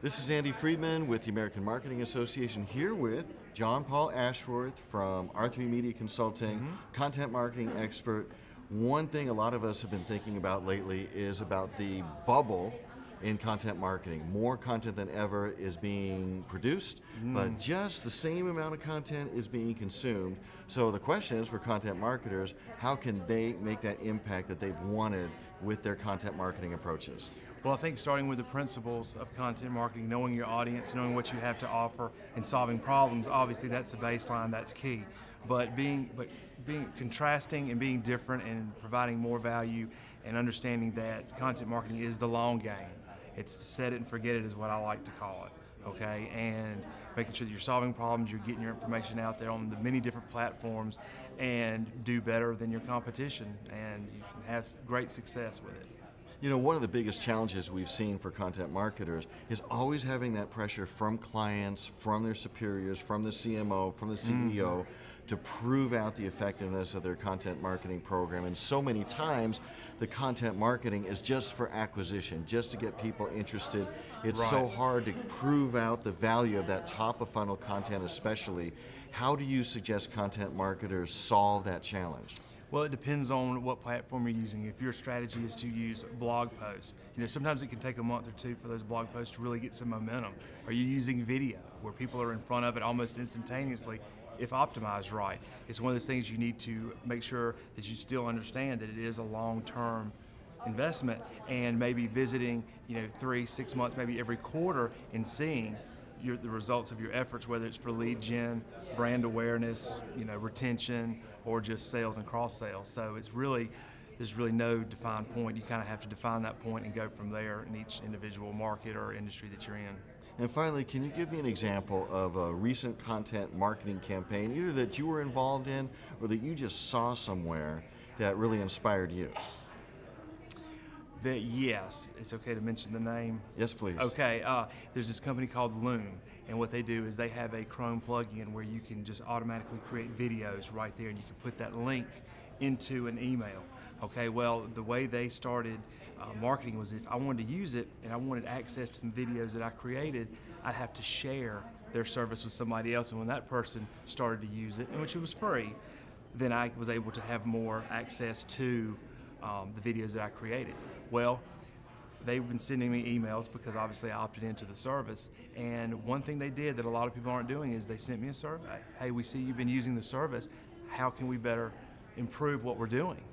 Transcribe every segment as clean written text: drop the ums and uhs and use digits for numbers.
This is Andy Friedman with the American Marketing Association, here with Jon Paul Ashworth from R3 Media Consulting, content marketing expert. One thing a lot of us have been thinking about lately is about the bubble in content marketing. More content than ever is being produced, but just the same amount of content is being consumed. So the question is, for content marketers, how can they make that impact that they've wanted with their content marketing approaches? Well, I think starting with the principles of content marketing, knowing your audience, knowing what you have to offer, and solving problems, obviously that's the baseline, that's key. But being contrasting and being different and providing more value and understanding that content marketing is the long game. It's set it and forget it is what I like to call it, okay? And making sure that you're solving problems, you're getting your information out there on the many different platforms and do better than your competition, and you can have great success with it. You know, one of the biggest challenges we've seen for content marketers is always having that pressure from clients, from their superiors, from the CMO, from the CEO, to prove out the effectiveness of their content marketing program. And so many times, the content marketing is just for acquisition, just to get people interested. It's so hard to prove out the value of that top of funnel content especially. How do you suggest content marketers solve that challenge? Well, it depends on what platform you're using. If your strategy is to use blog posts, sometimes it can take a month or two for those blog posts to really get some momentum. Are you using video, where people are in front of it almost instantaneously, if optimized right? It's one of those things you need to make sure that you still understand that it is a long-term investment, and maybe visiting 3-6 months, maybe every quarter, and seeing the results of your efforts, whether it's for lead gen, brand awareness, retention, or just sales and cross sales. So there's really no defined point. You kind of have to define that point and go from there in each individual market or industry that you're in. And finally, can you give me an example of a recent content marketing campaign, either that you were involved in or that you just saw somewhere that really inspired you? Yes, it's okay to mention the name. Yes, please. Okay, there's this company called Loom, and what they do is they have a Chrome plugin where you can just automatically create videos right there, and you can put that link into an email. Okay, well, the way they started marketing was, if I wanted to use it and I wanted access to the videos that I created, I'd have to share their service with somebody else, and when that person started to use it, and which it was free, then I was able to have more access to the videos that I created. Well, they've been sending me emails because obviously I opted into the service, and one thing they did that a lot of people aren't doing is they sent me a survey. Hey, we see you've been using the service. How can we better improve what we're doing?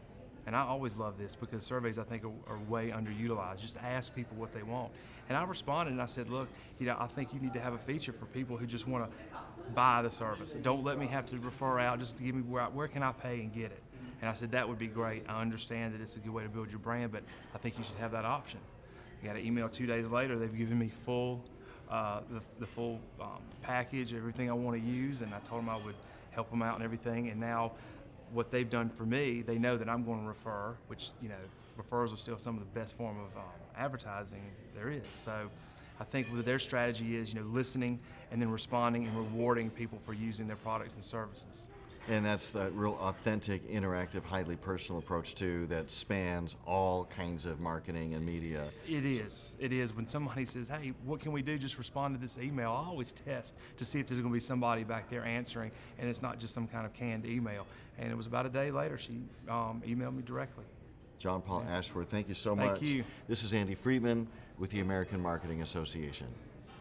And I always love this because surveys, I think, are way underutilized. Just ask people what they want. And I responded and I said, look, I think you need to have a feature for people who just want to buy the service. Don't let me have to refer out, just to give me where can I pay and get it. And I said, that would be great. I understand that it's a good way to build your brand, but I think you should have that option. I got an email 2 days later. They've given me the full package, everything I want to use, and I told them I would help them out and everything. And now what they've done for me, they know that I'm going to refer, which, referrals are still some of the best form of advertising there is. So I think what their strategy is, listening and then responding and rewarding people for using their products and services. And that's that real authentic, interactive, highly personal approach too, that spans all kinds of marketing and media. It is. It is. When somebody says, hey, what can we do? Just respond to this email. I always test to see if there's going to be somebody back there answering, and it's not just some kind of canned email. And it was about a day later, she emailed me directly. Jon Paul Ashworth, thank you so much. Thank you. This is Andy Friedman with the American Marketing Association.